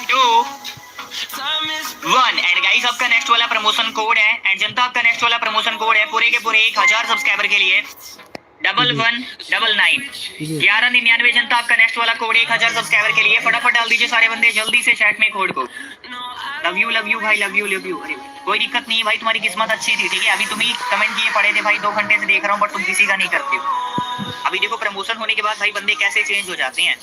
2 1। And guys आपका next वाला promotion code है, एंड जनता आपका नेक्स्ट वाला प्रमोशन कोड है पूरे के पूरे 1000 सब्सक्राइबर के लिए 1199 1199। जनता आपका नेक्स्ट वाला कोड 1000 सब्सक्राइबर के लिए फटाफट डाल दीजिए सारे बंदे जल्दी से चैट में कोड को। लव यू भाई, लव यू। कोई दिक्कत नहीं है भाई, तुम्हारी किस्मत अच्छी थी, ठीक है। अभी तुम ही कमेंट किए पड़े थे भाई, 2 घंटे से देख रहा हूँ, बट तुम किसी का नहीं करते हो। अभी देखो प्रमोशन होने के बाद भाई बंदे कैसे चेंज हो जाते हैं।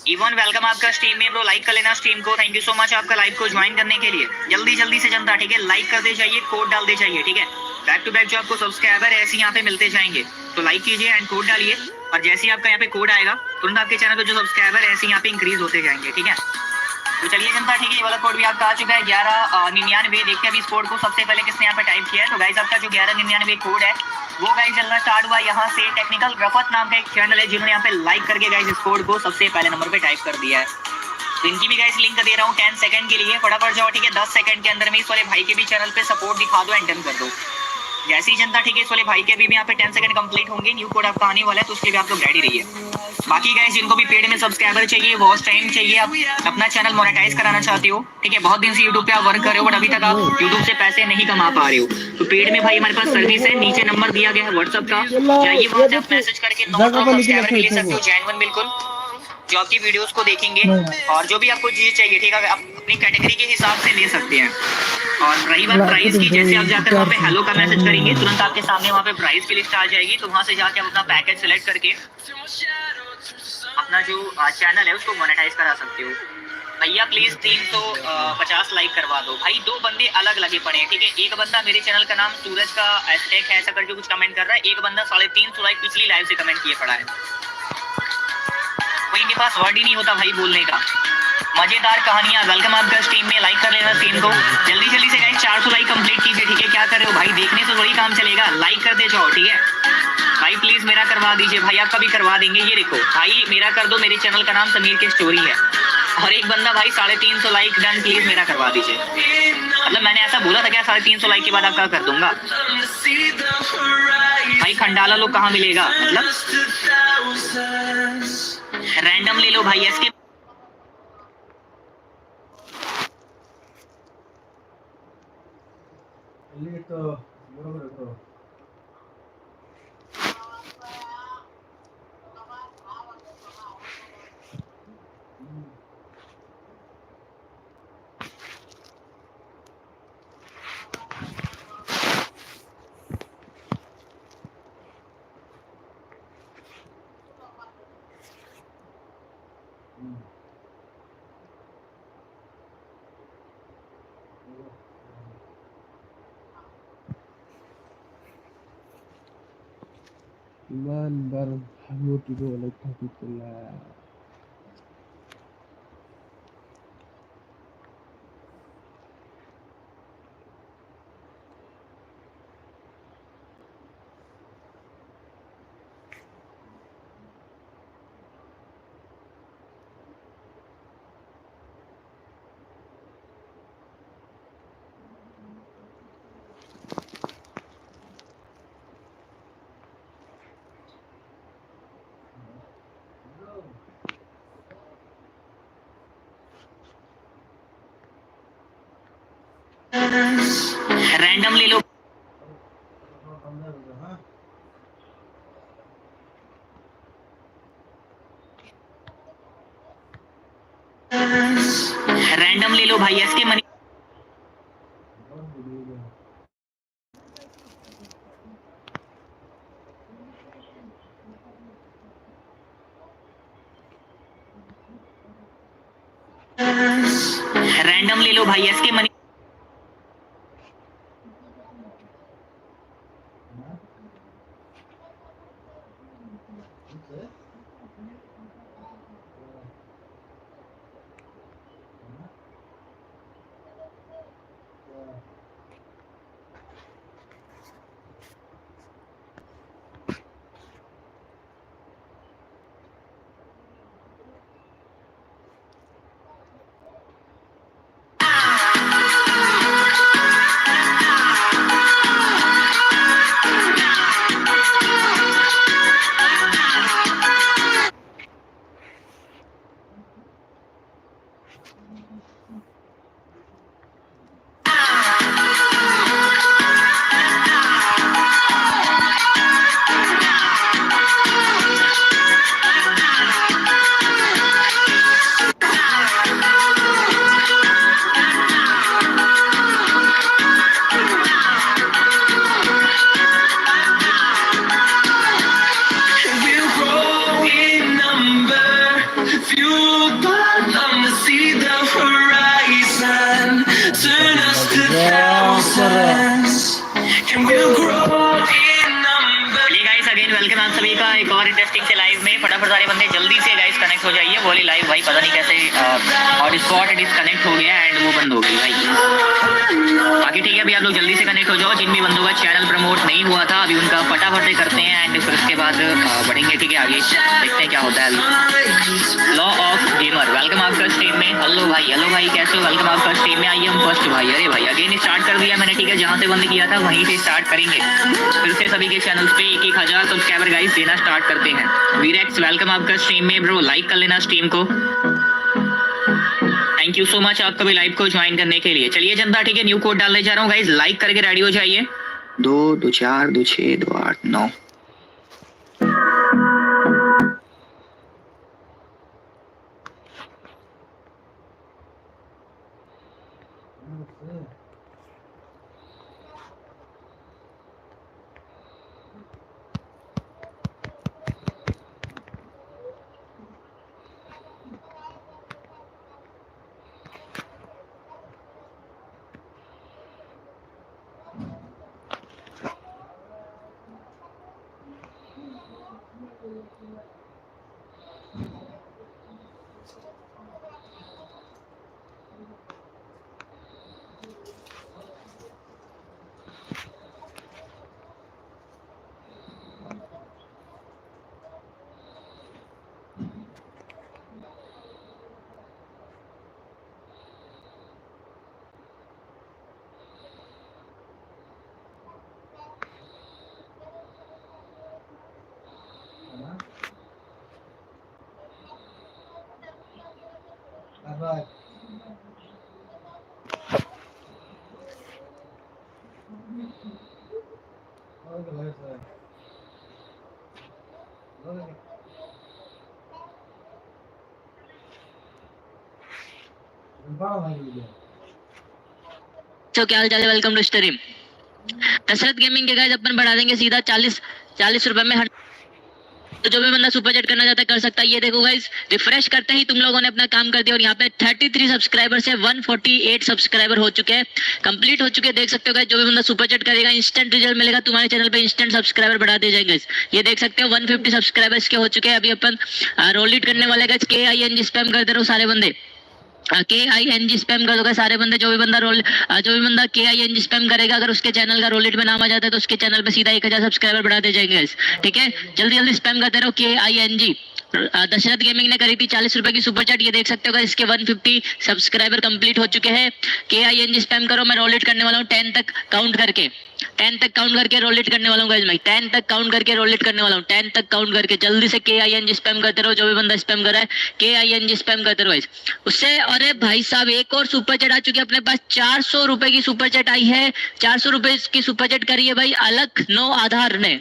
इवन वेलकम आपका स्ट्रीम में ब्रो, लाइक कर लेना स्ट्रीम को। थैंक यू सो मच आपका लाइव को ज्वाइन करने के लिए। जल्दी से जनता, ठीक है, लाइक करते जाइए, कोड डालते जाइए, ठीक है। बैक टू बैक जो आपको सब्सक्राइबर ऐसे यहाँ पे मिलते जाएंगे, तो लाइक कीजिए एंड कोड डालिए, और जैसे ही आपका यहाँ पे कोड आएगा तुरंत आपके चैनल पे जो सब्सक्राइबर ऐसे यहाँ पे इंक्रीज होते जाएंगे, ठीक है। तो चलिए जनता, ठीक है, ये वाला कोड भी आपका आ चुका है 1199। देखते हैं अभी इस कोड को सबसे पहले किसने यहाँ पे टाइप किया है। तो गाइस आपका जो 1199 कोड है वो गाइस चलना स्टार्ट हुआ यहाँ से। टेक्निकल रफत नाम का एक चैनल है जिन्होंने यहाँ पे लाइक करके गाइस इस कोड को सबसे पहले नंबर पे टाइप कर दिया है। तो इनकी भी गाइस लिंक दे रहा हूँ 10 सेकंड के लिए, फटाफट जाओ, ठीक है। 10 सेकंड के अंदर में इस वाले भाई के भी चैनल पे सपोर्ट दिखा दो एंड डन कर दो। जैसे ही जनता, ठीक है, इस वाले भाई के भी यहाँ पे 10 सेकंड कंप्लीट होंगे, न्यू कोड आपका आने वाला है, तो उसके लिए आप लोग रेडी रहिए। बाकी गाइस जिनको भी पेड में सब्सक्राइबर चाहिए, वॉच टाइम चाहिए, आप अपना चैनल मोनेटाइज कराना चाहते हो, ठीक है, बहुत दिन से यूट्यूब पे आप वर्क कर रहे हो बट अभी तक आप यूट्यूब से पैसे नहीं कमा पा रहे हो, तो पेड में भाई हमारे पास सर्विस है। नीचे नंबर दिया गया है व्हाट्सएप का, जाइए वहां से आप मैसेज करके सब्सक्राइबर ले सकते हो, जेन्युइन बिल्कुल, जो आपकी वीडियोस को देखेंगे, और जो भी आपको चीज चाहिए, ठीक है, आप अपनी कैटेगरी के हिसाब से ले सकते हैं। और रही बात प्राइस की, जैसे आप जाकर वहाँ पे हेलो का मैसेज करेंगे, तुरंत आपके सामने वहाँ पे प्राइस की लिस्ट आ जाएगी, तो वहाँ से जाके आप अपना पैकेज सेलेक्ट करके अपना जो चैनल है उसको मोनेटाइज करा सकते हो। भैया प्लीज 350 लाइक करवा दो। भाई 2 बंदे अलग लगे पड़े हैं, ठीक है। एक बंदा मेरे चैनल का नाम सूरज का हैशटैग है ऐसा करके कुछ कमेंट कर रहा है, एक बंदा 350 लाइक पिछली लाइव से कमेंट किए पड़ा है। कोई इनके पास वर्ड ही नहीं होता भाई बोलने का। मजेदार कहानियां, वेलकम आपका स्ट्रीम में, लाइक कर लेना स्ट्रीम को जल्दी से गाइस। 400 लाइक कंप्लीट कीजिए, ठीक है। क्या कर रहे हो भाई, देखने से थोड़ी काम चलेगा, लाइक करते जाओ, ठीक है भाई। प्लीज मेरा करवा दीजिए भाई, आपका भी करवा देंगे। ये देखो भाई, मेरा कर दो, मेरे चैनल का नाम समीर की स्टोरी है। और एक बंदा भाई 350 लाइक डन, प्लीज मेरा करवा दीजिए। मतलब मैंने ऐसा बोला था क्या 350 लाइक के बाद आपका कर दूंगा भाई। खंडाला लोग कहाँ मिलेगा, मतलब रैंडम ले लो भाई। इसके तो बरोबर है। Iman bareng hamut itu oleh Taufikullah. Random ले लो। रैंडम ले लो भाई, इसके मनी रैंडम ले लो भाई, इसके मनी सारे बंदे जल्दी से गाइस कनेक्ट हो जाइए। वो वाली लाइव भाई पता नहीं कैसे हॉटस्पॉट डिस्कनेक्ट हो गया एंड वो बंद हो गई भाई। बाकी ठीक है, अभी आप लोग जल्दी से कनेक्ट हो जाओ। जिन भी बंदों का चैनल प्रमोट नहीं हुआ था अभी उनका फटाफट से करते हैं एंड फिर उसके बाद बढ़ेंगे। ठीक है, आगे देखते हैं क्या होता है अभी। लॉ ऑफ गेमर वेलकम आपका स्ट्रीम में। हेलो भाई कैसे हो? वेलकम आपका स्ट्रीम में। आइए हम फर्स्ट भाई। अरे भाई अगेन स्टार्ट कर दिया मैंने। ठीक है, जहाँ से बंद किया था वहीं से स्टार्ट करेंगे। फिर से सभी के चैनल्स पे 1000 सब्सक्राइबर गाइस देना स्टार्ट करते हैं। वीरेक्स वेलकम आपका स्ट्रीम में। ब्रो लाइक कर लेना स्ट्रीम को। थैंक यू सो मच आपका भी लाइव को ज्वाइन करने के लिए। चलिए जनता, ठीक है, न्यू कोड डालने जा रहा हूँ गाइस। लाइक करके रेडी हो जाइए। 2 2 4 2 6 2 8 9। तो क्या हाल चाल है? Welcome to stream. Dashrath gaming के गाइस अपन बढ़ा देंगे सीधा 40 रुपए में। तो जो भी बंदा सुपर चैट करना चाहता है कर सकता है। ये देखो गाइस, रिफ्रेश करते ही तुम लोगों ने अपना काम कर दिया और यहाँ पे 33 सब्सक्राइबर से 148 सब्सक्राइबर हो चुके हैं, कंप्लीट हो चुके हैं। देख सकते हो गाइस, जो भी बंदा सुपर चैट करेगा इंस्टेंट रिजल्ट मिलेगा तुम्हारे चैनल पे। इंस्टेंट सब्सक्राइबर बढ़ा दिए जाएंगे। ये देख सकते हो 150 सब्सक्राइबर्स के हो चुके हैं। अभी अपन रोल लीड करने वाले गाइस। KING स्पैम करते रहो सारे बंदे। KING स्पैम कर दोगे सारे बंदे। जो भी बंदा KING स्पैम करेगा, अगर उसके चैनल का रोलेट में नाम आ जाता है तो उसके चैनल पे सीधा 1000 सब्सक्राइबर बढ़ा दे जाएंगे। ठीक है, जल्दी जल्दी स्पैम करते रहो। KING दशरथ गेमिंग ने करी थी 40 रुपए की सुपर चैट। ये देख सकते हो इसके 150 सब्सक्राइबर कंप्लीट हो चुके हैं। KING स्पैम करो। मैं रोलेट करने वाला हूँ 10 तक काउंट करके। 10 तक काउंट करके रोलेट करने वाला हूँ गाइस। मैं 10 तक काउंट करके रोलेट करने वाला हूँ। 10 तक काउंट करके जल्दी से KING स्पैम करते रहो। जो भी बंदा स्पैम कर रहा है KING स्पैम करते रहो गाइस। उससे अरे भाई साहब एक और सुपर चैट आ चुकी है अपने पास। 400 रुपए की सुपर चैट आई है। 400 रुपए की सुपर चैट करी है भाई अलख नो आधार ने।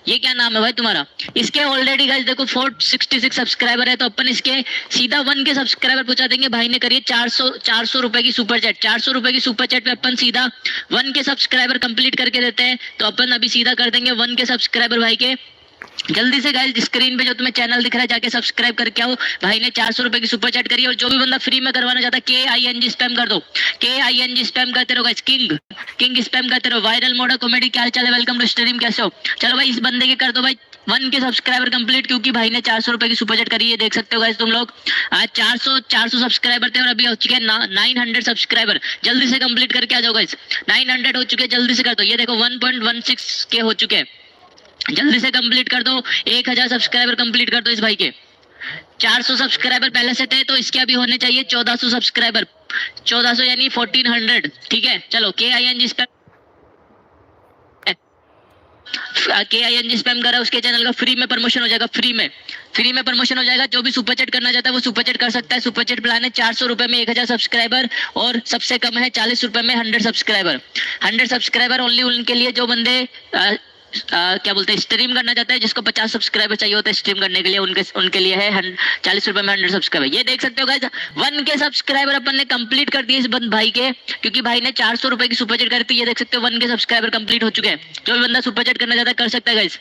ये क्या नाम है भाई तुम्हारा? इसके ऑलरेडी गाइस देखो 466 सब्सक्राइबर है, तो अपन इसके सीधा 1 के सब्सक्राइबर पहुंचा देंगे। भाई ने करिए 400 रुपए की सुपर चैट। 400 रुपए की सुपर चैट पे अपन सीधा 1 के सब्सक्राइबर कंप्लीट करके देते हैं। तो अपन अभी सीधा कर देंगे 1 के सब्सक्राइबर भाई के। जल्दी से गाइस स्क्रीन पे जो तुम्हें चैनल दिख रहा है जाके सब्सक्राइब करके आओ। भाई ने 400 रुपए की सुपर चैट करी है। और जो भी बंदा फ्री में करवाना चाहता है KING स्पैम कर दो। KING स्पैम करते रहो गाइस। किंग स्पैम करते रहो। वायरल मोड कॉमेडी क्या हाल चाल है? Welcome to stream. कैसे हो? चलो भाई इस बंदे के कर दो भाई 1 के सब्सक्राइबर कंप्लीट, क्योंकि भाई ने 400 रुपए की सुपर चैट करी है। देख सकते हो गाइस तुम लोग। आज 400 सब्सक्राइबर थे और अभी हो चुके हैं 900 सब्सक्राइबर। जल्दी से कंप्लीट करके आ जाओ गाइस। 900 हो चुके हैं, जल्दी से कर दो। ये देखो 1.16 के हो चुके हैं। जल्दी से कंप्लीट कर दो। 1000 सब्सक्राइबर कंप्लीट कर दो इस भाई के। 400 सब्सक्राइबर पहले से थे तो इसके अभी होने चाहिए 1400 सब्सक्राइबर। 1400 यानी 1400। ठीक है, चलो KING स्पैम कर रहा है, उसके चैनल का फ्री में प्रमोशन हो जाएगा। फ्री में प्रमोशन हो जाएगा। जो भी सुपर चैट करना चाहता है वो सुपर चैट कर सकता है। सुपर चैट प्लान है 400 रुपए में 1000 सब्सक्राइबर और सबसे कम है 40 रुपए में 100 सब्सक्राइबर। 100 सब्सक्राइबर ओनली उनके लिए जो बंदे क्या बोलते हैं स्ट्रीम करना चाहता है, जिसको 50 सब्सक्राइबर चाहिए होता है स्ट्रीम करने के लिए, उनके लिए है 40 रुपए में 100 सब्सक्राइबर। ये देख सकते हो गाइस 1 के सब्सक्राइबर अपन ने कंप्लीट कर दिए इस बंद भाई के, क्योंकि भाई ने 400 रुपए की सुपर चैट करती है। ये देख सकते हो 1 के सब्सक्राइबर कंप्लीट हो चुके हैं। जो भी बंदा सुपर चैट करना चाहता है कर सकता है गाइस।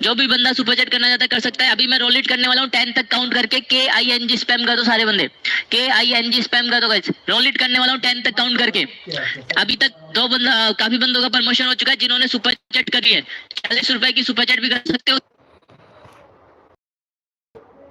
जो भी बंदा सुपर चैट करना चाहता है कर सकता है। अभी मैं रोल इट करने वाला हूँ 10 तक काउंट करके। KING स्पैम कर दो सारे बंदे। KING स्पैम कर दो गाइस। रोल इट करने वाला हूँ 10 तक काउंट करके। अभी तक काफी बंदों का प्रमोशन हो चुका है जिन्होंने सुपर चैट करी है। 40 रुपए की सुपर चैट भी कर सकते हो।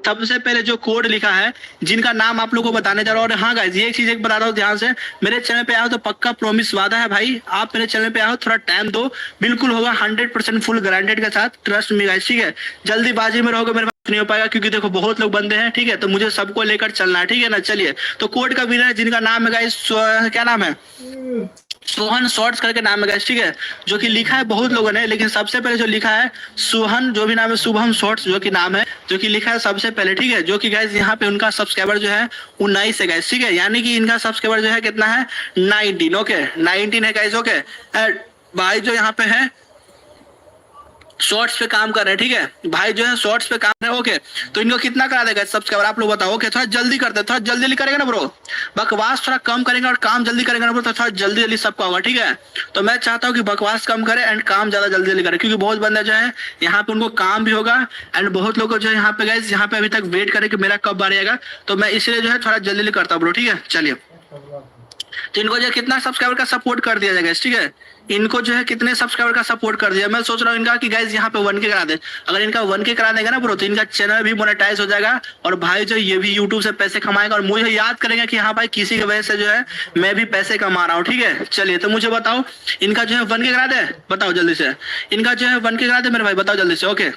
सबसे पहले जो कोड लिखा है, जिनका नाम आप लोगों को बताने जा रहा हूँ। और हाँ गाइस, ये एक चीज एक बता रहा हूँ ध्यान से, मेरे चैनल पे आओ तो पक्का प्रॉमिस वादा है भाई, आप मेरे चैनल पे आओ, थोड़ा टाइम दो, बिल्कुल होगा 100% फुल गारंटेड के साथ, ट्रस्ट मी गाइस, ठीक है। जल्दीबाजी में रहोगे मेरे पास नहीं हो पाएगा, क्योंकि देखो बहुत लोग बंदे हैं, ठीक है, तो मुझे सबको लेकर चलना है, ठीक है ना। चलिए, तो कोड का विनर है जिनका नाम है गाइस, क्या नाम है, सोहन शॉर्ट्स करके नाम है गाइस, ठीक है, जो कि लिखा है बहुत लोगों ने, लेकिन सबसे पहले जो लिखा है सोहन, जो भी नाम है, शुभम शॉर्ट्स जो कि नाम है, जो कि लिखा है सबसे पहले, ठीक है, जो कि गाइस यहाँ पे उनका सब्सक्राइबर जो है 19 है गाइस, ठीक है, यानी कि इनका सब्सक्राइबर जो है कितना है 19, ओके 19 है गाइस, ओके। भाई जो यहाँ पे है शॉर्ट्स पे काम कर रहे हैं, ठीक है, भाई जो है शॉर्ट्स पे काम कर रहे हैं, ओके। तो इनको कितना करा देगा सब्सक्राइबर आप लोग बताओ, ओके, थोड़ा जल्दी कर दे, थोड़ा जल्दी करेगा ना ब्रो, बकवास थोड़ा कम करेंगे और काम जल्दी करेंगे ना ब्रो, तो थोड़ा जल्दी सबका होगा, ठीक है। तो मैं चाहता हूँ कि बकवास कम करे एंड काम ज्यादा जल्दी करे, क्योंकि बहुत बंदे जो है यहाँ पे उनको काम भी होगा एंड बहुत लोग जो है यहाँ पे गाइस यहाँ पे अभी तक वेट करे कि मेरा कब बढ़ेगा, तो मैं इसलिए जो है थोड़ा जल्दी करता हूँ ब्रो, ठीक है। चलिए, तो इनको जो कितना सब्सक्राइबर का सपोर्ट कर दिया जाएगा, ठीक है, इनको जो है कितने सब्सक्राइबर का सपोर्ट कर दिया, मैं सोच रहा हूँ इनका कि गाइस यहाँ पे 1K करा दे, अगर इनका 1K करा देगा ना ब्रो, तो इनका चैनल भी मोनेटाइज हो जाएगा और भाई जो ये भी यूट्यूब से पैसे कमाएगा और मुझे याद करेंगे कि हाँ भाई किसी की वजह से जो है मैं भी पैसे कमा रहा हूँ, ठीक है। चलिए, तो मुझे बताओ इनका जो है 1K करा दे, बताओ जल्दी से, इनका जो है 1K करा दे मेरे भाई, बताओ जल्दी से, ओके।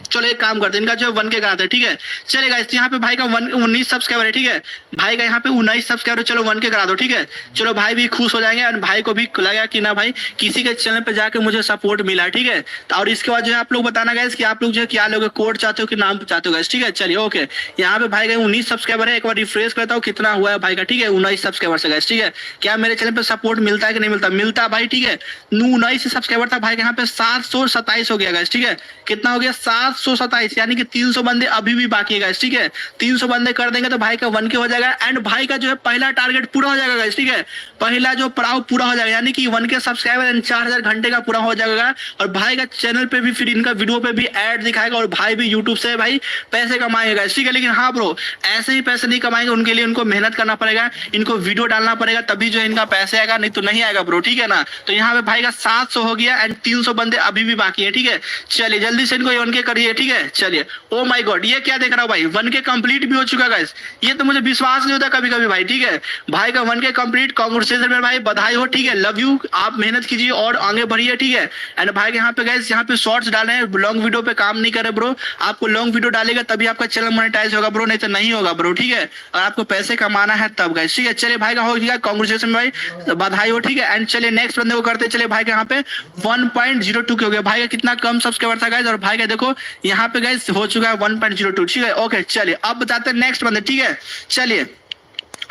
चलो एक काम करते हैं, इनका जो 1K कराते हैं, ठीक है। चलेगा, यहाँ पे भाई का 19 सब्सक्राइबर है, ठीक है, भाई का यहाँ पे 19 सब्सक्राइबर, चलो 1K करा दो, ठीक है। चलो भाई भी खुश हो जाएंगे और भाई को भी लगा कि ना भाई किसी के चैनल पे जाके मुझे सपोर्ट मिला, ठीक है। तो और इसके बाद जो है आप लोग बताना गाइस कि आप लोग जो है क्या लोग कोड चाहते हो कि नाम चाहते हो गाइस, ठीक है। चलिए, ओके, यहाँ पे भाई का 19 सब्सक्राइबर है, एक बार रिफ्रेश करता हूँ कितना हुआ है भाई का, ठीक है, 19 सब्सक्राइबर से गाइस, ठीक है। क्या मेरे चैनल पे सपोर्ट मिलता है कि नहीं मिलता, मिलता भाई, ठीक है। 19 सब्सक्राइबर था भाई का, यहाँ पे 727 हो गया गाइस, ठीक है, कितना हो गया 727, यानी कि 300 बंदे अभी भी बाकी है गाइस, ठीक है। 300 बंदे कर देंगे तो भाई का 1K हो जाएगा एंड भाई का जो है पहला टारगेट पूरा हो जाएगा गाइस, ठीक है, पहला जो पड़ाव पूरा हो जाएगा, यानी कि 1K सब्सक्राइबर एंड 4000 घंटे का पूरा हो जाएगा और भाई का चैनल पे भी फिर इनका वीडियो पे भी ऐड दिखाएगा और भाई भी यूट्यूब से भाई पैसे कमाएगा गाइस, ठीक है। लेकिन हाँ ब्रो, ऐसे ही पैसे नहीं कमाएंगे, उनके लिए उनको मेहनत करना पड़ेगा, इनको वीडियो डालना पड़ेगा, तभी जो है इनका पैसे आएगा, नहीं तो नहीं आएगा ब्रो, ठीक है ना। तो यहाँ पे भाई का 700 हो गया एंड 300 बंदे अभी भी बाकी है, ठीक है। चलिए जल्दी से इनको 1K करिए, ठीक है। चलिए, ओ माय गॉड, ये क्या देख रहा हूँ भाई, 1K कंप्लीट भी हो चुका गाइस, ये तो मुझे विश्वास नहीं होता कभी कभी भाई, ठीक है। भाई का 1K कंप्लीट, कांग्रेचुलेशन मेरे भाई, बधाई हो, ठीक है, लव यू, आप मेहनत कीजिए और आगे बढ़िए, ठीक है। एंड भाई के यहाँ पे गाइस यहाँ पे शॉर्ट्स डाले हैं, लॉन्ग वीडियो पे काम नहीं करे ब्रो, आपको लॉन्ग वीडियो डालेगा तभी आपका चैनल मोनेटाइज होगा ब्रो, नहीं तो नहीं होगा ब्रो, ठीक है। और आपको पैसे कमाना है तब गाइस, ठीक है। चलिए भाई का हो गया, कांग्रेचुलेशन भाई, बधाई हो, ठीक है। एंड चलिए नेक्स्ट बंदे को करते, चलिए भाई के यहाँ पे 1.02 के हो गया, भाई का कितना कम सब्सक्राइबर था गाइस, और भाई का देखो यहाँ पे गाइस हो चुका है 1.02, ठीक है, ओके। चलिए अब बताते हैं नेक्स्ट बंदे, ठीक है। चलिए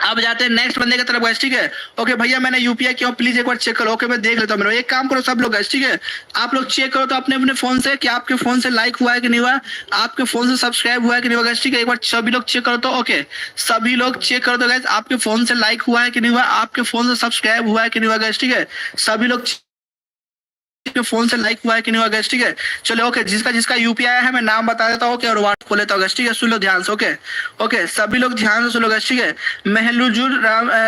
अब जाते हैं नेक्स्ट बंदे की तरफ गाइस, ठीक है। ओके भैया, मैंने यूपीआई किया, प्लीज एक बार चेक करो, ओके मैं देख लेता हूँ। मेरा एक काम करो सब लोग गाइस, ठीक है, आप लोग चेक करो तो अपने अपने फोन से कि आपके फोन से लाइक हुआ है कि नहीं हुआ, आपके फोन से सब्सक्राइब हुआ है कि नहीं हुआ गाइस, ठीक है। एक बार सभी लोग चेक करो तो, ओके सभी लोग चेक करो तो गाइस, आपके फोन से लाइक हुआ है कि नहीं हुआ, आपके फोन से सब्सक्राइब हुआ है कि नहीं हुआ गाइस, ठीक है। सभी लोग के फोन से लाइक हुआ है कि नहीं हुआ गाइस, ठीक है। चलो ओके, जिसका जिसका यूपीआई है मैं नाम बता देता हूँ, ओके, और व्हाट्सएप खोल लेता हूँ गाइस, ठीक है। सुन लो ध्यान से, ओके ओके, सभी लोग ध्यान से सुनो गाइस, ठीक है। महलुजुर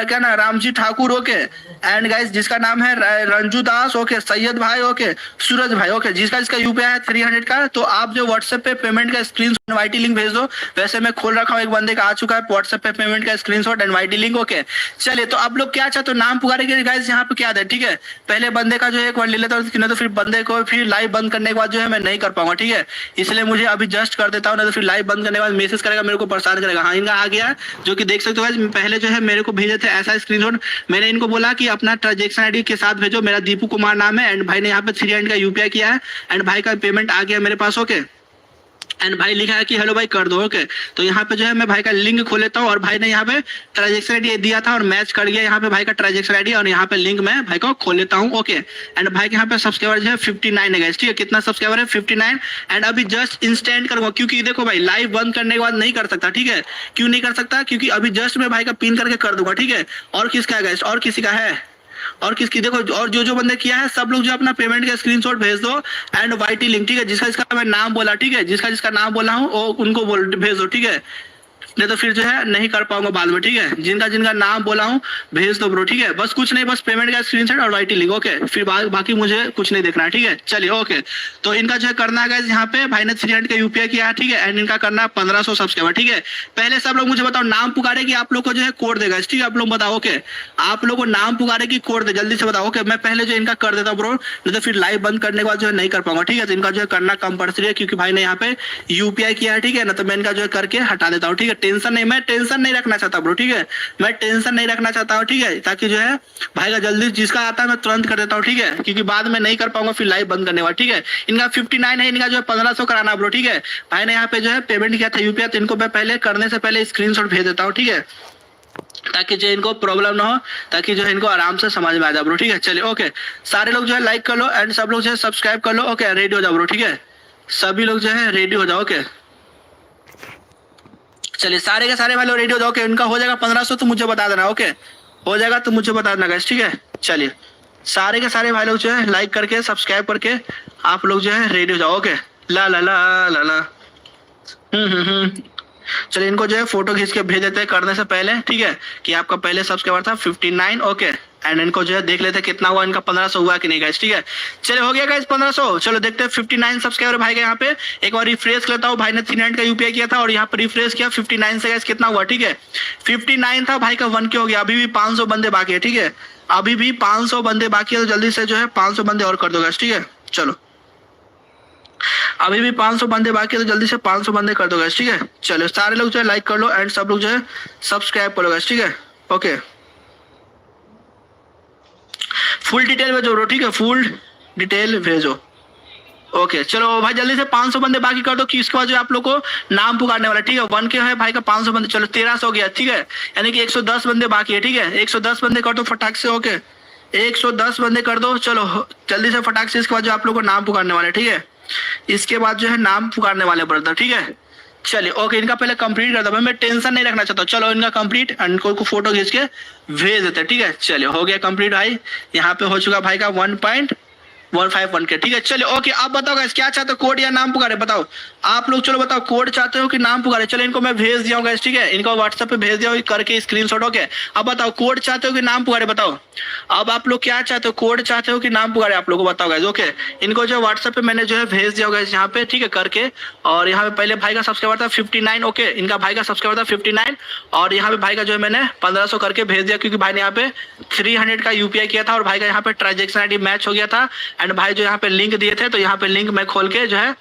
क्या ना Ramji Thakur, okay, and guys जिसका नाम है रंजू दास, ओके, सैयद भाई, ओके, सूरज भाई, ओके, जिसका जिसका यूपीआई है 300 का, तो आप जो व्हाट्सएप पे पेमेंट का स्क्रीनशॉट इनवाइटी लिंक भेज दो। वैसे मैं खोल रखा हूँ, एक बंदे का आ चुका है व्हाट्सएप पे पेमेंट का स्क्रीनशॉट इनवाइटी लिंक, ओके। चलिए, तो आप लोग क्या चाहते हो, नाम पुकारेंगे गाइस यहाँ पे क्या है, ठीक है। पहले बंदे का जो है एक बार ले लेता हूँ, तो फिर बंदे को फिर लाइव बंद करने के बाद जो है मैं नहीं कर पाऊंगा, ठीक है। इसलिए मुझे अभी जस्ट कर देता हूँ, ना तो फिर लाइव बंद करने के बाद मैसेज करेगा, मेरे को परेशान करेगा। हाँ, इनका आ गया, जो कि देख सकते हो। पहले जो है मेरे को भेजे थे ऐसा स्क्रीनशॉट, मैंने इनको बोला कि अपना ट्रांजैक्शन आईडी के साथ भेजो, मेरा दीपू कुमार नाम है, एंड भाई ने यहाँ पे 300 का यूपीआई किया है, एंड भाई का पेमेंट आ गया मेरे पास, ओके। एंड भाई लिखा है कि हेलो भाई कर दो, ओके। तो यहाँ पे जो है मैं भाई का लिंक खोल लेता हूँ, और भाई ने यहाँ पे ट्रांजैक्शन आईडी दिया था और मैच कर गया यहाँ पे भाई का ट्रांजैक्शन आईडी, और यहाँ पे लिंक मैं भाई को खोल लेता हूँ, ओके। एंड भाई के यहाँ पे सब्सक्राइबर जो है 59 है गाइस, ठीक है। कितना सब्सक्राइबर है, 59। एंड अभी जस्ट इंस्टेंट करूंगा, क्योंकि देखो भाई लाइव बंद करने के बाद नहीं कर सकता, ठीक है। क्यों नहीं कर सकता, क्योंकि अभी जस्ट मैं भाई का पिन करके कर दूंगा, ठीक है। और किसका है गाइस, और किसी का है, और किसकी देखो, और जो जो बंदे किया है सब लोग जो अपना पेमेंट का स्क्रीनशॉट भेज दो एंड वाईटी लिंक, ठीक है। जिसका जिसका मैं नाम बोला, ठीक है, जिसका जिसका नाम बोला हूँ वो उनको भेज दो, ठीक है। नहीं तो फिर जो है नहीं कर पाऊंगा बाद में, ठीक है। जिनका जिनका नाम बोला हूँ भेज दो ब्रो, ठीक है। बस कुछ नहीं, बस पेमेंट का स्क्रीनशॉट और वाईटी लिंक, ओके। फिर बाकी मुझे कुछ नहीं देखना है, ठीक है। चलिए ओके, तो इनका जो है करना है गाइस, यहाँ पे भाई ने 300 का यूपीआई किया है, ठीक है। एंड इनका करना है 1500 सब्सक्राइबर, ठीक है। पहले सब लोग मुझे बताओ, नाम पुकारे कि आप लोग को जो है कोड देगा, ठीक है। आप लोग बताओ, ओके। आप लोग को नाम पुकारे कि कोड दे, जल्दी से बताओ, ओके। मैं पहले जो इनका कर देता हूँ ब्रो, नहीं तो फिर लाइव बंद करने के बाद जो है नहीं कर पाऊंगा, ठीक है। तो इनका जो है करना कंपल्सरी है, क्योंकि भाई ने यहाँ पे यूपीआई किया है, ठीक है ना। तो मैं इनका जो है करके हटा देता हूँ, ठीक है। टेंशन नहीं, मैं टेंशन नहीं रखना चाहता ब्रो, ठीक है। मैं टेंशन नहीं रखना चाहता हूँ, ठीक है, ताकि जो है भाई का जल्दी जिसका आता है मैं तुरंत कर देता हूँ, ठीक है। क्योंकि बाद में नहीं कर पाऊंगा फिर लाइव बंद करने वाला, ठीक है। इनका 59 है, इनका जो है 1500 कराना ब्रो, ठीक है। भाई ने यहाँ पे जो है पेमेंट किया था यूपीआई, तो इनको मैं पहले करने से पहले स्क्रीनशॉट भेज देता हूँ, ठीक है, ताकि जो इनको प्रॉब्लम ना हो, ताकि जो है इनको आराम से समझ में आ जाए ब्रो, ठीक है। चलिए ओके, सारे लोग जो है लाइक कर लो एंड सब लोग जो है सब्सक्राइब कर लो, ओके। रेडी हो जाओ ब्रो, ठीक है। सभी लोग जो है रेडी हो जाओ, ओके। चलिए सारे के सारे भाई लोग रेडी हो जाओ, ओके। उनका हो जाएगा 1500 तो मुझे बता देना, ओके। हो जाएगा तो मुझे बता देना गाइस, ठीक है। चलिए सारे के सारे भाई लोग जो है लाइक करके सब्सक्राइब करके आप लोग जो है रेडी हो जाओ, ओके। ला ला ला ला ला चलिए इनको जो है फोटो खींच के भेज देते हैं करने से पहले, ठीक है, कि आपका पहले सब्सक्राइबर था 59, ओके। एंड इनको जो है देख लेते हैं कितना हुआ, इनका 1500 हुआ कि नहीं गाइस, ठीक है। चलिए हो गया गाइस 1500। चलो देखते हैं 59 सब्सक्राइबर भाई का यहाँ पे। एक बार रिफ्रेश लेता हूँ, भाई ने 300 का यूपीआई किया था और यहाँ पे रिफ्रेश किया 59 से गाइस कितना हुआ, ठीक है। 59 था भाई का 1K हो गया। अभी भी 500 बंदे बाकी है, ठीक है। अभी भी 500 बंदे बाकी है, तो जल्दी से जो है 500 बंदे और कर दो गाइस, ठीक है। चलो अभी भी 500 बंदे बाकी है, तो जल्दी से 500 बंदे कर दो गाइस, ठीक है। चलो सारे लोग जो है लाइक कर लो एंड सब लोग जो है सब्सक्राइब कर लो गाइस, ठीक है, ओके। फुल डिटेल भेजो ब्रो, ठीक है, फुल डिटेल भेजो, ओके। चलो भाई जल्दी से 500 बंदे बाकी कर दो, कि इसके बाद जो आप लोग को नाम पुकारने वाला, ठीक है। 1K है भाई का 500 बंदे, चलो 1300 हो गया, ठीक है। यानी कि 110 बंदे बाकी है, ठीक है। 110 बंदे कर दो फटाक से, ओके। 110 बंदे कर दो, चलो जल्दी से फटाक से। इसके बाद जो आप लोग को नाम पुकारने वाले, ठीक है। इसके बाद जो है नाम पुकारने वाले ब्रदर, ठीक है। चलिए ओके, इनका पहले कंप्लीट कर दो, मैं टेंशन नहीं रखना चाहता। चलो इनका कंप्लीट एंड इनको फोटो खींच के भेज देते हैं, ठीक है। चलिए हो गया कंप्लीट भाई, यहाँ पे हो चुका भाई का 1.151K, ठीक है। चलिए ओके, आप बताओ गाइस क्या चाहते हो, कोड या नाम पुकारे, बताओ आप लोग। चलो बताओ कोड चाहते हो कि नाम पुकारे। चलो इनको मैं भेज दिया हूँ गाइस, ठीक है। इनको व्हाट्सएप पे भेज दिया हूँ करके स्क्रीनशॉट, ओके। अब बताओ कोड चाहते हो कि नाम पुकारे, बताओ अब आप लोग क्या चाहते हो, कोड चाहते हो कि नाम पुकारे, आप लोग को बताओ गाइस, ओके। इनको जो व्हाट्सएप पे मैंने जो है भेज दिया गाइस यहाँ पे, ठीक है, करके। और यहाँ पे पहले भाई का सब्सक्राइबर था 59, ओके। इनका भाई का सब्सक्राइबर था 59 और यहाँ पे भाई का जो है मैंने 1500 करके भेज दिया, क्योंकि भाई ने यहाँ पे 300 का यूपीआई किया था और भाई का यहाँ पे ट्रांजेक्शन आईडी मैच हो गया था। एंड भाई जो यहाँ पे लिंक दिए थे, तो यहाँ पे लिंक मैं खोल के जो है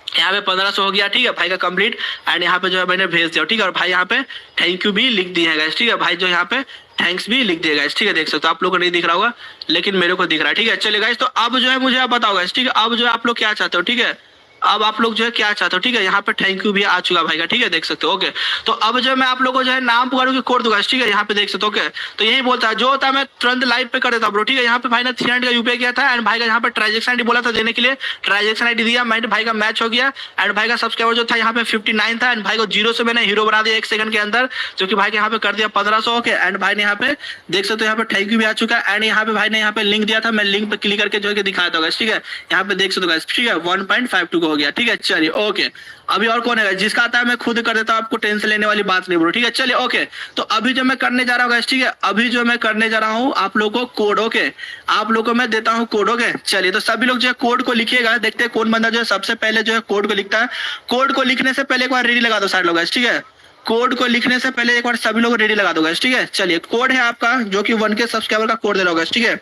यहाँ पे 1500 हो गया, ठीक है, भाई का कंप्लीट। एंड यहाँ पे जो है मैंने भेज दिया, ठीक है। और भाई यहाँ पे थैंक यू भी लिख दिया है गाइस, ठीक है। भाई जो यहाँ पे थैंक्स भी लिख दिया गाइस, ठीक है। देख सकते हो, आप लोगों को नहीं दिख रहा होगा लेकिन मेरे को दिख रहा है, ठीक है। चलिए गाइस, तो अब जो है मुझे आप बताओ गाइस, ठीक है, अब जो है आप लोग क्या चाहते हो, ठीक है। अब आप लोग जो है क्या चाहते हो, ठीक है। यहाँ पे थैंक यू भी आ चुका भाई का, ठीक है, देख सकते हो, ओके। तो अब जो है मैं आप लोगों को जो है नाम पुकारूंगी कोड दूंगा, ठीक है। यहाँ पे देख सकते हो, ओके। तो यही बोलता है, जो होता है मैं तुरंत लाइव पे कर देता ब्रो, ठीक है। यहाँ पे भाई ने 300 का यूपीआई किया था एंड भाई का यहाँ पे ट्रांजेक्शन आईडी बोला था देने के लिए, ट्रांजेक्शन आईडी दिया, मैंने भाई का मैच हो गया। एंड भाई का सब्सक्राइबर जो था यहाँ पे 59 था एंड भाई को 0 से मैंने हीरो बना दिया 1 सेकंड के अंदर, जो कि भाई के यहाँ पे कर दिया 1500, ओके। एंड भाई ने यहाँ पे देख सकते हो यहाँ पे थैंक यू भी आ चुका है। एंड यहाँ पे भाई ने यहाँ पे लिंक दिया था, मैं लिंक पे क्लिक करके जो है दिखाया था, ठीक है। यहाँ पे देख सकते हो, ठीक है, 1.52 हो गया, ठीक है। चलिए ओके, अभी और कौन है, जिसका आता है मैं खुद कर देता हूँ, आपको टेंशन लेने वाली बात नहीं ब्रो, ठीक है। चलिए ओके, तो अभी जो मैं करने जा रहा हूँ, ठीक है, अभी जो मैं करने जा रहा हूँ आप लोगों को कोड, ओके। आप लोगों को मैं देता हूँ कोड, ओके। चलिए तो सभी लोग जो है कोड को लिखिएगा, देखते हैं कौन बंदा जो है सबसे पहले जो है कोड को लिखता है। कोड को लिखने से पहले एक बार रेडी लगा दो सारे लोग, ठीक है। कोड को लिखने से पहले एक बार सभी लोग रेडी लगा दो, ठीक है। चलिए कोड है आपका जो कि 1K सब्सक्राइबर का कोड दे रहा होगा, ठीक है।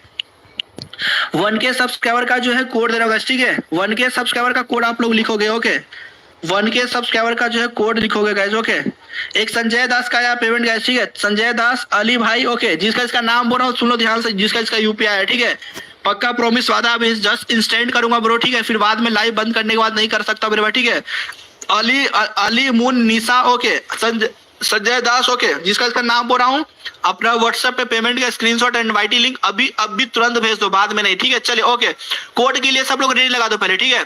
1K सब्सक्राइबर का जो है कोड दे रहा होगा, ठीक है। 1K सब्सक्राइबर का कोड आप लोग लिखोगे, ओके। 1K सब्सक्राइबर का जो है कोड लिखोगे गाइस, ओके। एक संजय दास का यहाँ पेमेंट गाइस, ठीक है। संजय दास अली भाई, ओके। जिसका इसका नाम बोल रहा हूँ सुन लो ध्यान से, जिसका इसका यूपीआई है, ठीक है। पक्का प्रॉमिस वादा, अभी जस्ट इंस्टेंट करूंगा ब्रो, ठीक है। फिर बाद में लाइव बंद करने के बाद नहीं कर सकता मेरे भाई, ठीक है। अली मुन निशा, ओके। संजय दास, ओके। जिसका इसका नाम बोल रहा हूँ, अपना व्हाट्सएप पे पेमेंट का स्क्रीनशॉट एंड वाईटी लिंक अभी तुरंत भेज दो, बाद में नहीं, ठीक है। चलिए ओके, कोड के लिए सब लोग रेडी लगा दो पहले, ठीक है।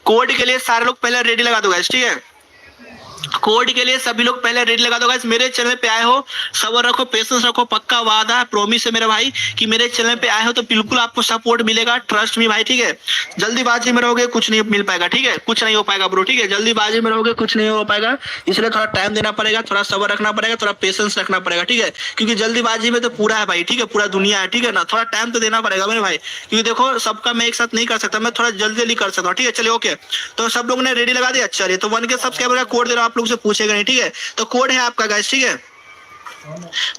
कोड के लिए सारे लोग पहले रेडी लगा दो गाइस, ठीक है। कोड के लिए सभी लोग पहले रेडी लगा दो गाइस। मेरे चैनल पे आए हो, सब्र रखो, पेशेंस रखो, पक्का वादा है, प्रॉमिस है मेरे भाई कि मेरे चैनल पे आए हो तो बिल्कुल आपको सपोर्ट मिलेगा, ट्रस्ट मी भाई, ठीक है। जल्दीबाजी में रहोगे कुछ नहीं मिल पाएगा, ठीक है, कुछ नहीं हो पाएगा ब्रो, ठीक है। जल्दीबाजी में रहोगे कुछ नहीं हो पाएगा, इसलिए थोड़ा टाइम देना पड़ेगा, थोड़ा सब्र रखना पड़ेगा, थोड़ा पेशेंस रखना पड़ेगा, ठीक है। क्योंकि जल्दीबाजी में तो पूरा है भाई, ठीक है, पूरा दुनिया है, ठीक है ना। थोड़ा टाइम तो देना पड़ेगा मेरे भाई, क्योंकि देखो सबका मैं एक साथ नहीं कर सकता, मैं थोड़ा जल्दी जल्दी कर सकता हूँ, ठीक है। चलिए ओके, तो सब लोग ने रेडी लगा दिया। चलिए तो 1K सब्सक्राइबर का कोड दे रहा हूँ, आप लोग से पूछेगा नहीं, ठीक है। तो कोड है आपका गाइस, ठीक है,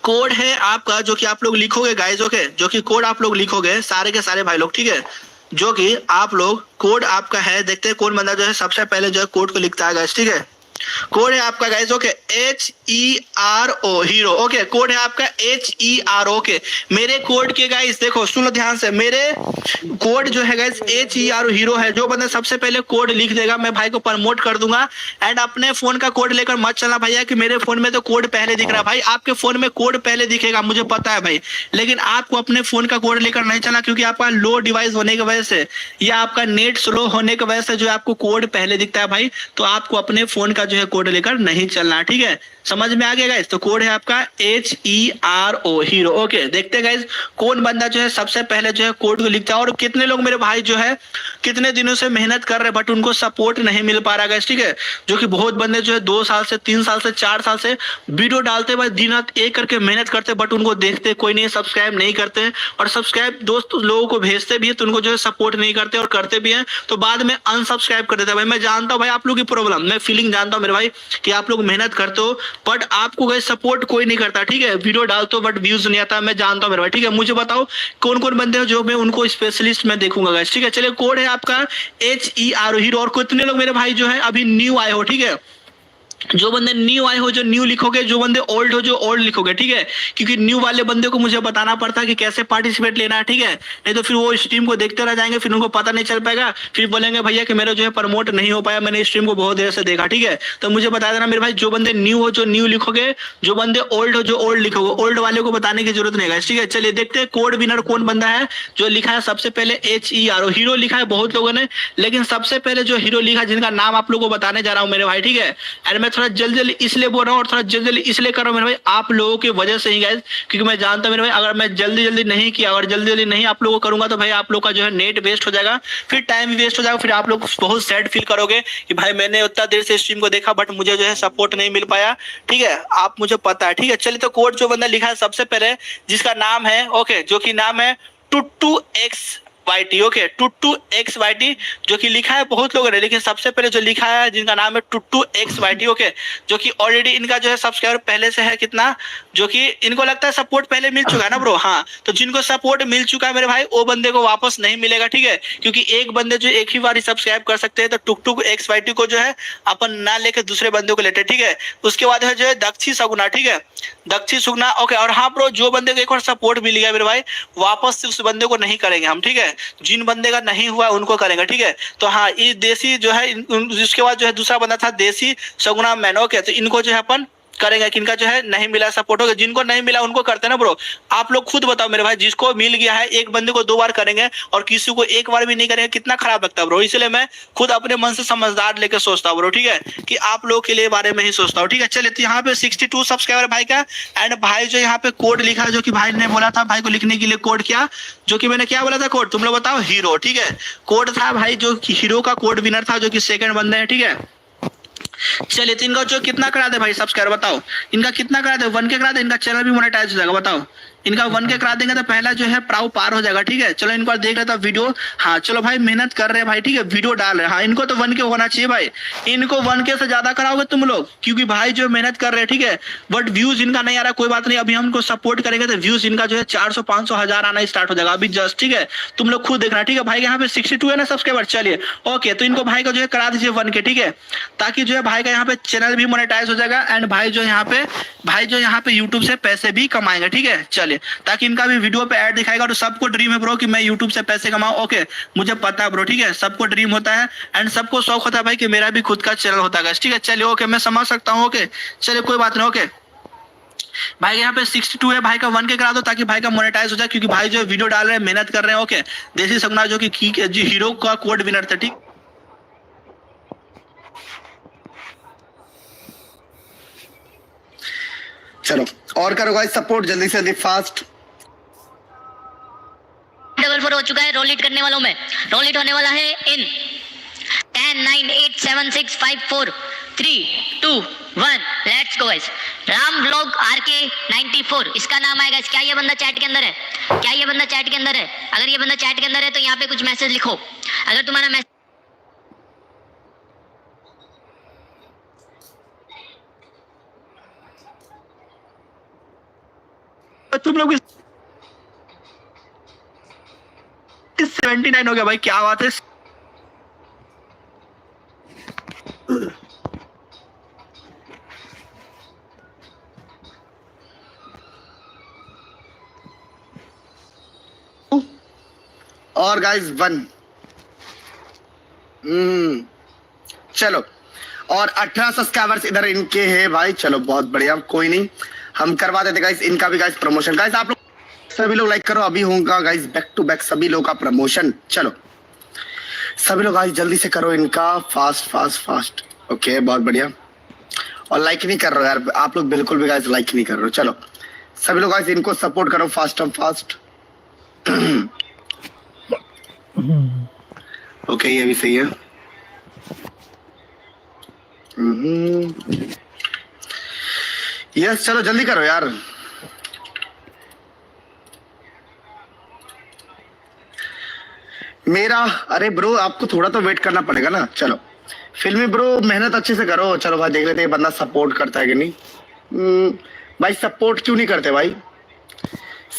कोड है आपका जो कि आप लोग लिखोगे गाइस, ओके, जो कि कोड आप लोग लिखोगे सारे के सारे भाई लोग, ठीक है। जो कि आप लोग कोड आपका है, देखते हैं कौन बंदा जो है सबसे पहले जो है कोड को लिखता है गाइस, ठीक है। कोड है आपका guys, okay, HERO hero, okay, code है आपका HERO, ओके। मेरे कोड के गाइस देखो सुनो ध्यान से, मेरे कोड जो है गाइस HERO हीरो है। जो बंदा सबसे पहले कोड लिख देगा मैं भाई को प्रमोट कर दूंगा। एंड अपने फोन का कोड लेकर मत चलना भैया कि मेरे फोन में तो कोड पहले दिख रहा है। भाई आपके फोन में कोड पहले दिखेगा, मुझे पता है भाई, लेकिन आपको अपने फोन का कोड लेकर नहीं चलना, क्योंकि आपका लो डिवाइस होने की वजह से या आपका नेट स्लो होने की वजह से जो आपको कोड पहले दिखता है भाई, तो आपको अपने फोन का जो है कोड लेकर नहीं चलना, ठीक है। समझ में आ गया गाइस? तो कोड है आपका HERO हीरो, ओके। देखते हैं गाइस कौन बंदा जो है सबसे पहले जो है कोड को लिखता है, और कितने लोग मेरे भाई जो है कितने दिनों से मेहनत कर रहे हैं बट उनको सपोर्ट नहीं मिल पा रहा गाइस, ठीक है। जो कि बहुत बंदे जो है 2 साल से 3 साल से 4 साल से वीडियो डालते भाई, दिन रात एक करके मेहनत करते, बट उनको देखते कोई नहीं, सब्सक्राइब नहीं करते, और सब्सक्राइब दोस्त लोगों को भेजते भी है तो उनको जो है सपोर्ट नहीं करते, और करते भी हैं तो बाद में अनसब्सक्राइब कर देते हैं। भाई मैं जानता हूँ भाई आप लोग की प्रॉब्लम, मैं फीलिंग जानता हूँ मेरे भाई कि आप लोग मेहनत करते हो बट आपको गाइस सपोर्ट कोई नहीं करता, ठीक है। वीडियो डालते हो बट व्यूज नहीं आता, मैं जानता हूँ मेरे भाई, ठीक है। मुझे बताओ कौन कौन बंदे हो जो मैं उनको स्पेशलिस्ट में देखूंगा गाइस, ठीक है। चलिए कोड है आपका HERO हीरो, और कितने लोग मेरे भाई जो है अभी न्यू आए हो, ठीक है। जो बंदे न्यू आए हो जो न्यू लिखोगे, जो बंदे ओल्ड हो जो ओल्ड लिखोगे, ठीक है। क्योंकि न्यू वाले बंदे को मुझे बताना पड़ता है कि कैसे पार्टिसिपेट लेना है, ठीक है। नहीं तो फिर वो स्ट्रीम को देखते रह जाएंगे, फिर उनको पता नहीं चल पाएगा, फिर बोलेंगे भैया कि मेरा जो है प्रमोट नहीं हो पाया, मैंने स्ट्रीम को बहुत देर से देखा, ठीक है। तो मुझे बता देना मेरे भाई, जो बंदे न्यू हो जो न्यू लिखोगे, जो बंदे ओल्ड हो जो ओल्ड लिखोगे, ओल्ड वाले को बताने की जरूरत नहीं है, ठीक है। चलिए देखते हैं कोड विनर कौन बंदा है जो लिखा है सबसे पहले HERO हीरो लिखा है बहुत लोगों ने, लेकिन सबसे पहले जो हीरो लिखा जिनका नाम आप लोगों को बताने जा रहा हूँ मेरे भाई, ठीक है। एंड मैं थोड़ा जल्दी जल्दी इसलिए बोल रहा हूँ और थोड़ा जल्दी जल्दी इसलिए कर रहा हूँ मेरे भाई, आप लोगों की वजह से ही गाइस, क्योंकि मैं जानता हूँ मेरे भाई अगर मैं जल्दी जल्दी नहीं किया और जल्दी जल्दी नहीं आप लोगों को करूंगा तो भाई आप लोग का जो है नेट वेस्ट हो जाएगा, फिर टाइम भी वेस्ट हो जाएगा, फिर आप लोग बहुत सैड फील करोगे कि भाई मैंने उतना देर से स्ट्रीम को देखा बट मुझे जो है सपोर्ट नहीं मिल पाया, ठीक है। आप मुझे पता है, ठीक है। चलिए तो कोड जो बंदा लिखा है सबसे पहले जिसका नाम है, ओके, जो कि नाम है TuttuXYT, ओके, TuttuXYT जो कि लिखा है बहुत लोगों ने, लेकिन सबसे पहले जो लिखा है जिनका नाम है TuttuXYT, ओके, जो कि ऑलरेडी इनका जो है सब्सक्राइबर पहले से है कितना, जो कि इनको लगता है सपोर्ट पहले मिल चुका है ना ब्रो, हाँ। तो जिनको सपोर्ट मिल चुका है मेरे भाई वो बंदे को वापस नहीं मिलेगा, ठीक है। क्योंकि एक बंदे जो एक ही बार सब्सक्राइब कर सकते हैं, तो TuttuXYT को जो है अपन ना लेके दूसरे बंदे को लेते, ठीक है। उसके बाद है जो है दक्षी सगुना, ठीक है, दक्षी सुगना, ओके। और हाँ ब्रो, जो बंदे को एक बार सपोर्ट मिल गया मेरे भाई वापस से उस बंदे को नहीं करेंगे हम, ठीक है। जिन बंदे का नहीं हुआ उनको करेंगे, ठीक है। तो हाँ ये देसी जो है, जिसके बाद जो है दूसरा बंदा था देसी सगुना मैन, ओके। तो इनको जो है अपन करेंगे, किनका जो है नहीं मिला सपोर्ट, होगा जिनको नहीं मिला उनको करते ना ब्रो। आप लोग खुद बताओ मेरे भाई, जिसको मिल गया है एक बंदे को 2 बार करेंगे और किसी को एक बार भी नहीं करेंगे, कितना खराब लगता है ब्रो। इसलिए मैं खुद अपने मन से समझदार लेकर सोचता हूँ ब्रो, ठीक है, कि आप लोग के लिए बारे में ही सोचता हूँ, ठीक है। चलिए तो यहाँ पे 62 सब्सक्राइबर भाई का, एंड भाई जो यहाँ पे कोड लिखा है, जो कि भाई ने बोला था भाई को लिखने के लिए कोड क्या, जो कि मैंने क्या बोला था कोड, तुम लोग बताओ, हीरो, ठीक है। कोड था भाई जो हीरो का कोड विनर था, जो कि सेकंड बंदे हैं, ठीक है। चलिए तो इनका जो कितना करा दे भाई सब्सक्राइबर, बताओ इनका कितना करा दे, 1K करा दे, इनका चैनल भी मोनेटाइज हो जाएगा, बताओ। इनका 1K करा देंगे तो पहला जो है प्राउ पार हो जाएगा, ठीक है। चलो इनको देख रहे था वीडियो, हाँ चलो भाई मेहनत कर रहे हैं भाई, ठीक है, वीडियो डाल रहे हैं, हाँ इनको तो 1K होना चाहिए भाई। इनको 1K से ज्यादा कराओगे तुम लोग, क्योंकि भाई जो मेहनत कर रहे हैं, ठीक है, बट व्यूज इनका नहीं आ रहा, कोई बात नहीं, अभी हम इनको सपोर्ट करेंगे तो व्यूज इनका जो है 400 500 1000 आना स्टार्ट हो जाएगा अभी जस्ट, ठीक है। तुम लोग खुद देखना, ठीक है। भाई यहाँ पे 62 है ना सब्सक्राइबर, चलिए ओके। तो इनको भाई को जो है करा दीजिए 1K, ठीक है, ताकि जो है भाई का यहाँ पे चैनल भी मोनेटाइज हो जाएगा, एंड भाई जो यहाँ पे यूट्यूब से पैसे भी कमाएंगे, ठीक है। चलिए ताकि इनका वीडियो पे ऐड दिखाएगा, तो सबको ड्रीम है ब्रो कि मैं यूट्यूब से पैसे कमाऊं, ओके, मुझे पता है ब्रो, ठीक है, सबको ड्रीम होता है एंड सबको शौक होता है भाई कि मेरा भी खुद का चैनल होता है, ठीक है। चलिए ओके, मैं समझ सकता हूँ, ओके, चलिए कोई बात नहीं, ओके। भाई यहाँ पे 62 है, भाई का 1K करा दो ताकि भाई का मोनेटाइज हो जाए, क्योंकि भाई जो वीडियो डाल रहे हैं मेहनत कर रहे हैं, ओके। देसी सगुना जो कि हीरो का कोड विनर था, ठीक। चलो और करो गाइस सपोर्ट जल्दी से जल्दी फास्ट। 4 हो चुका है। रोल इट करने वालों में रोल इट होने वाला है इन 10 9 8 7 6 5 4 3 2 1 let's go guys. Ram blog RK 94 इसका नाम आएगा। क्या ये बंदा चैट के अंदर है? क्या ये बंदा चैट के अंदर है? अगर ये बंदा चैट के अंदर है तो यहाँ पे कुछ मैसेज लिखो। अगर तुम्हारा मैसेज तुम लोग 79 हो गया भाई, क्या बात है। और गाइस 1 चलो और 18 सब्सक्राइबर्स इधर इनके हैं भाई। चलो बहुत बढ़िया, कोई नहीं, हम करवा देते गाइस इनका भी गाइस प्रमोशन। गाइस आप लोग सभी लोग लाइक करो, अभी होगा गाइस बैक टू बैक सभी लोग का प्रमोशन। चलो सभी लोग गाइस जल्दी से करो इनका फास्ट फास्ट फास्ट। ओके बहुत बढ़िया। और लाइक नहीं कर रहे हो यार आप लोग, बिल्कुल भी गाइस लाइक नहीं कर रहे हो। चलो सभी लोग गाइस इनको सपोर्ट करो फास्ट एंड फास्ट। ओके ये भी सही है। यस चलो जल्दी करो यार। मेरा अरे ब्रो आपको थोड़ा तो वेट करना पड़ेगा ना। चलो फिल्मी ब्रो मेहनत अच्छे से करो। चलो भाई देख लेते हैं बंदा सपोर्ट करता है कि नहीं। भाई सपोर्ट क्यों नहीं करते भाई?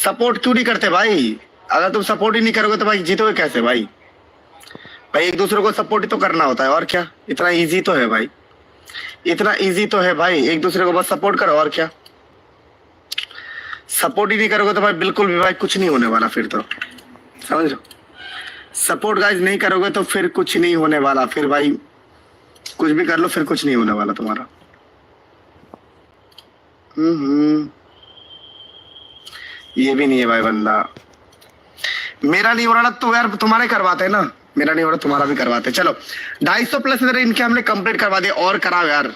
सपोर्ट क्यों नहीं करते भाई? अगर तुम सपोर्ट ही नहीं करोगे तो भाई जीतोगे कैसे भाई? भाई एक दूसरे को सपोर्ट ही तो करना होता है और क्या। इतना इजी तो है भाई, इतना इजी तो है भाई, एक दूसरे को बस सपोर्ट करो और क्या। सपोर्ट ही नहीं करोगे तो भाई बिल्कुल भी भाई कुछ नहीं होने वाला फिर तो, समझ लो। सपोर्ट गाइस नहीं करोगे तो फिर कुछ नहीं होने वाला, फिर भाई कुछ भी कर लो फिर कुछ नहीं होने वाला तुम्हारा। ये भी नहीं है भाई बंदा। मेरा नहीं हो रहा ना तो यार तुम्हारे करवाते हैं ना, मेरा नहीं हो रहा तुम्हारा भी करवाते। चलो 250 प्लस इधर इनके हमने कंप्लीट करवा दिया और कराओ यार।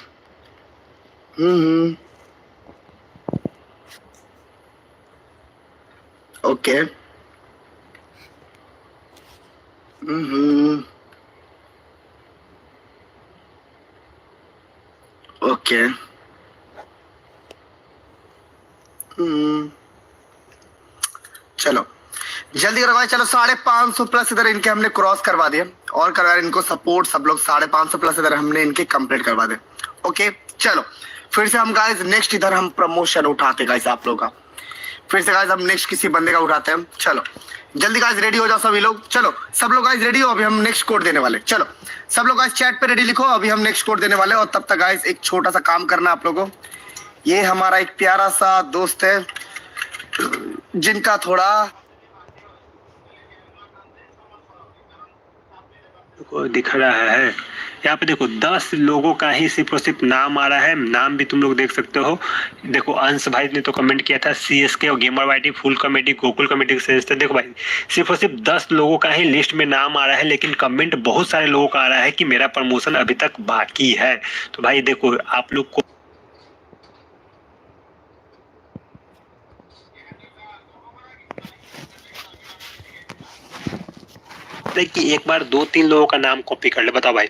ओके ओके चलो जल्दी करो भाई। चलो 550 प्लस इधर इनके हमने क्रॉस करवा दिए और करवा इनको सपोर्ट सब लोग 550 प्लस इधर हमने इनके कंप्लीट करवा दे। ओके चलो फिर से हम गाइस नेक्स्ट इधर हम प्रमोशन उठाते गाइस आप लोग का। फिर से गाइस हम नेक्स्ट किसी बंदे का उठाते हैं। चलो जल्दी गाइस रेडी हो जाओ सभी लोग। चलो सब लोग गाइस रेडी हो, अभी हम नेक्स्ट कोड देने वाले। चलो सब लोग गाइस चैट पे रेडी लिखो, अभी हम नेक्स्ट कोड देने वाले। और तब तक गाइस एक छोटा सा काम करना आप लोगों को। ये हमारा एक प्यारा सा दोस्त है जिनका थोड़ा को दिख रहा है यहाँ पे देखो 10 लोगों का ही सिर्फ और सिर्फ नाम आ रहा है। नाम भी तुम लोग देख सकते हो। देखो अंश भाई ने तो कमेंट किया था CSK और gamer YT full committee Gokul committee के सदस्य। देखो भाई सिर्फ और सिर्फ 10 लोगों का ही लिस्ट में नाम आ रहा है, लेकिन कमेंट बहुत सारे लोगों का आ रहा है कि मेरा प्रमोशन अभी तक बाकी है। तो भाई देखो आप लोग को कि एक बार 2-3 लोगों का नाम कॉपी कर ले। बताओ भाई